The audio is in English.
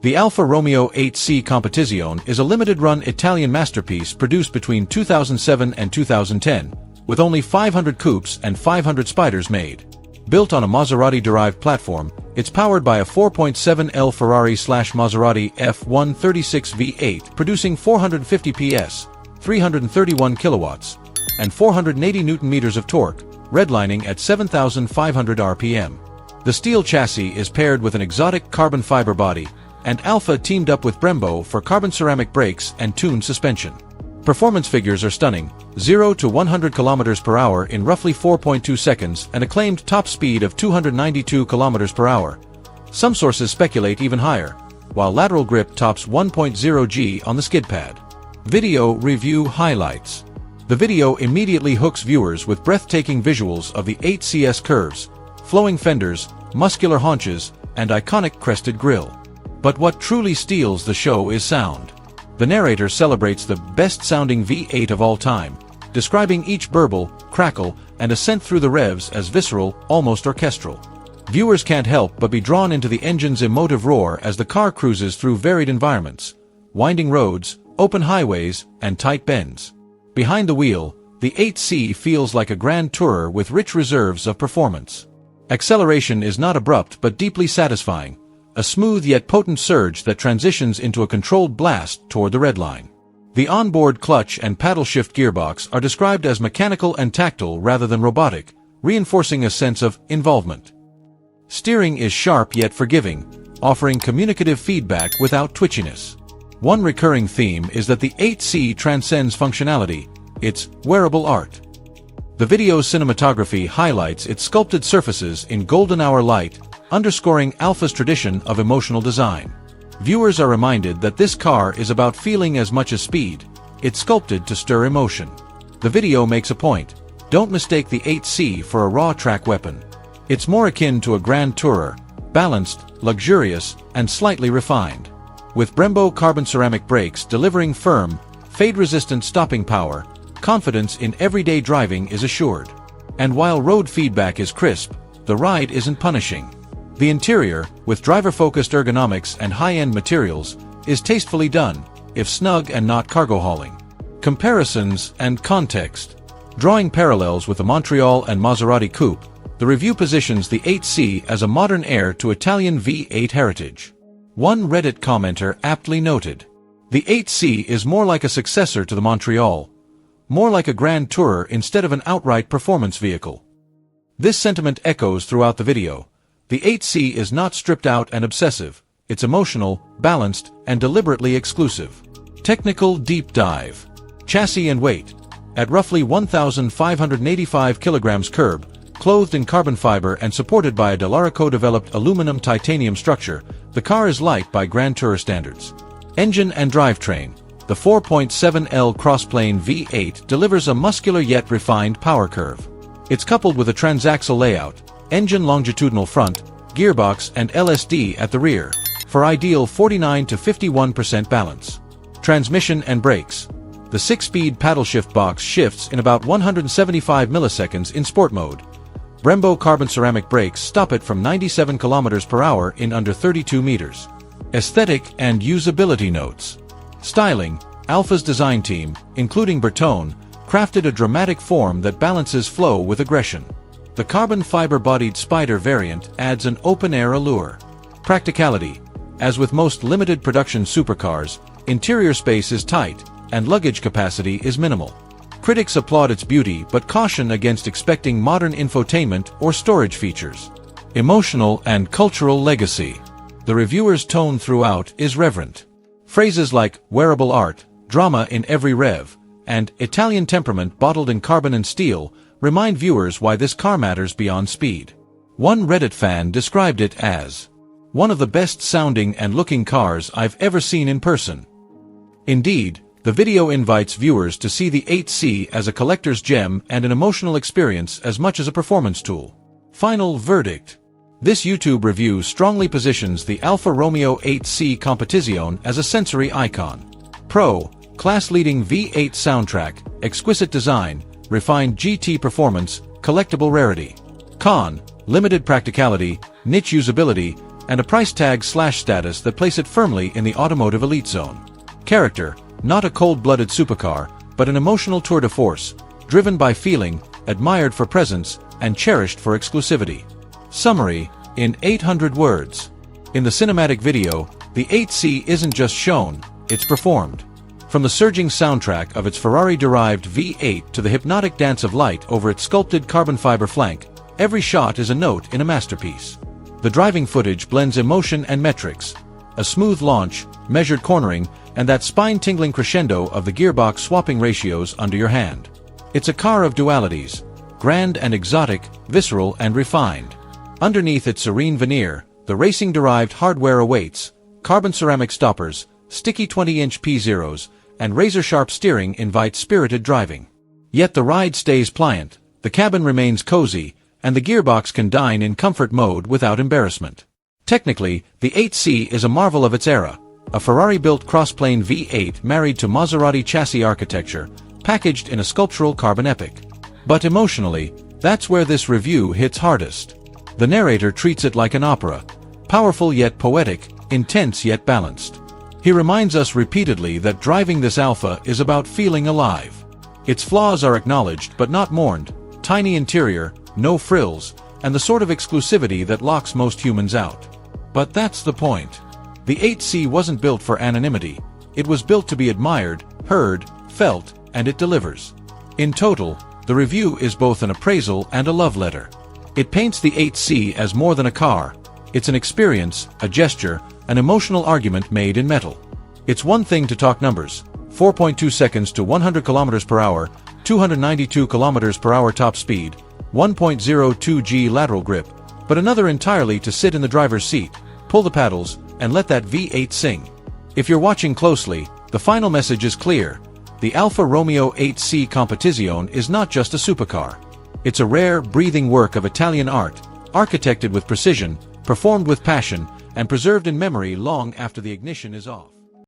The Alfa Romeo 8C Competizione is a limited-run Italian masterpiece produced between 2007 and 2010, with only 500 coupes and 500 spiders made. Built on a Maserati-derived platform, it's powered by a 4.7L Ferrari/Maserati F136 V8 producing 450 PS, 331 kilowatts, and 480 Nm of torque, redlining at 7,500 RPM. The steel chassis is paired with an exotic carbon fiber body, and Alfa teamed up with Brembo for carbon ceramic brakes and tuned suspension. Performance figures are stunning: 0 to 100 km/h in roughly 4.2 seconds and a claimed top speed of 292 km/h. Some sources speculate even higher, while lateral grip tops 1.0 G on the skid pad. Video review highlights. The video immediately hooks viewers with breathtaking visuals of the 8CS curves, flowing fenders, muscular haunches, and iconic crested grille. But what truly steals the show is sound. The narrator celebrates the best-sounding V8 of all time, describing each burble, crackle, and ascent through the revs as visceral, almost orchestral. Viewers can't help but be drawn into the engine's emotive roar as the car cruises through varied environments: winding roads, open highways, and tight bends. Behind the wheel, the 8C feels like a grand tourer with rich reserves of performance. Acceleration is not abrupt but deeply satisfying, a smooth yet potent surge that transitions into a controlled blast toward the red line. The onboard clutch and paddle shift gearbox are described as mechanical and tactile rather than robotic, reinforcing a sense of involvement. Steering is sharp yet forgiving, offering communicative feedback without twitchiness. One recurring theme is that the 8C transcends functionality; it's wearable art. The video's cinematography highlights its sculpted surfaces in golden hour light, underscoring Alfa's tradition of emotional design. Viewers are reminded that this car is about feeling as much as speed; it's sculpted to stir emotion. The video makes a point: don't mistake the 8C for a raw track weapon. It's more akin to a grand tourer, balanced, luxurious, and slightly refined. With Brembo carbon ceramic brakes delivering firm, fade-resistant stopping power, confidence in everyday driving is assured. And while road feedback is crisp, the ride isn't punishing. The interior, with driver-focused ergonomics and high-end materials, is tastefully done, if snug and not cargo hauling. Comparisons and context. Drawing parallels with the Montreal and Maserati coupe, the review positions the 8C as a modern heir to Italian V8 heritage. One Reddit commenter aptly noted, "The 8C is more like a successor to the Montreal, more like a grand tourer instead of an outright performance vehicle." This sentiment echoes throughout the video. The 8C is not stripped out and obsessive; it's emotional, balanced, and deliberately exclusive. Technical deep dive. Chassis and weight. At roughly 1,585 kilograms curb, clothed in carbon fiber and supported by a Dallara-developed aluminum titanium structure, the car is light by Grand Tourer standards. Engine and drivetrain. The 4.7L crossplane V8 delivers a muscular yet refined power curve. It's coupled with a transaxle layout, engine longitudinal front, gearbox and LSD at the rear, for ideal 49 to 51% balance. Transmission and brakes. The 6-speed paddle shift box shifts in about 175 milliseconds in sport mode. Brembo carbon ceramic brakes stop it from 97 km/h in under 32 meters. Aesthetic and usability notes. Styling. Alfa's design team, including Bertone, crafted a dramatic form that balances flow with aggression. The carbon fiber-bodied Spider variant adds an open-air allure. Practicality. As with most limited production supercars, interior space is tight, and luggage capacity is minimal. Critics applaud its beauty but caution against expecting modern infotainment or storage features. Emotional and cultural legacy. The reviewer's tone throughout is reverent. Phrases like wearable art, drama in every rev, and Italian temperament bottled in carbon and steel remind viewers why this car matters beyond speed. One Reddit fan described it as one of the best-sounding and looking cars I've ever seen in person. Indeed, the video invites viewers to see the 8C as a collector's gem and an emotional experience as much as a performance tool. Final verdict. This YouTube review strongly positions the Alfa Romeo 8C Competizione as a sensory icon. Pro, class-leading V8 soundtrack, exquisite design, refined GT performance, collectible rarity. Con, limited practicality, niche usability, and a price tag / status that place it firmly in the automotive elite zone. Character: not a cold-blooded supercar, but an emotional tour de force, driven by feeling, admired for presence, and cherished for exclusivity. Summary, in 800 words. In the cinematic video, the 8C isn't just shown, it's performed. From the surging soundtrack of its Ferrari-derived V8 to the hypnotic dance of light over its sculpted carbon fiber flank, every shot is a note in a masterpiece. The driving footage blends emotion and metrics. A smooth launch, measured cornering, and that spine-tingling crescendo of the gearbox swapping ratios under your hand. It's a car of dualities, grand and exotic, visceral and refined. Underneath its serene veneer, the racing-derived hardware awaits: carbon ceramic stoppers, sticky 20-inch P0s, and razor-sharp steering invite spirited driving. Yet the ride stays pliant, the cabin remains cozy, and the gearbox can dine in comfort mode without embarrassment. Technically, the 8C is a marvel of its era, a Ferrari-built crossplane V8 married to Maserati chassis architecture, packaged in a sculptural carbon epic. But emotionally, that's where this review hits hardest. The narrator treats it like an opera, powerful yet poetic, intense yet balanced. He reminds us repeatedly that driving this Alfa is about feeling alive. Its flaws are acknowledged but not mourned: tiny interior, no frills, and the sort of exclusivity that locks most humans out. But that's the point. The 8C wasn't built for anonymity. It was built to be admired, heard, felt, and it delivers. In total, the review is both an appraisal and a love letter. It paints the 8C as more than a car. It's an experience, a gesture, an emotional argument made in metal. It's one thing to talk numbers: 4.2 seconds to 100 km per hour, 292 km per hour top speed, 1.02 G lateral grip, but another entirely to sit in the driver's seat, pull the paddles, and let that V8 sing. If you're watching closely, the final message is clear. The Alfa Romeo 8C Competizione is not just a supercar. It's a rare, breathing work of Italian art, architected with precision, performed with passion, and preserved in memory long after the ignition is off.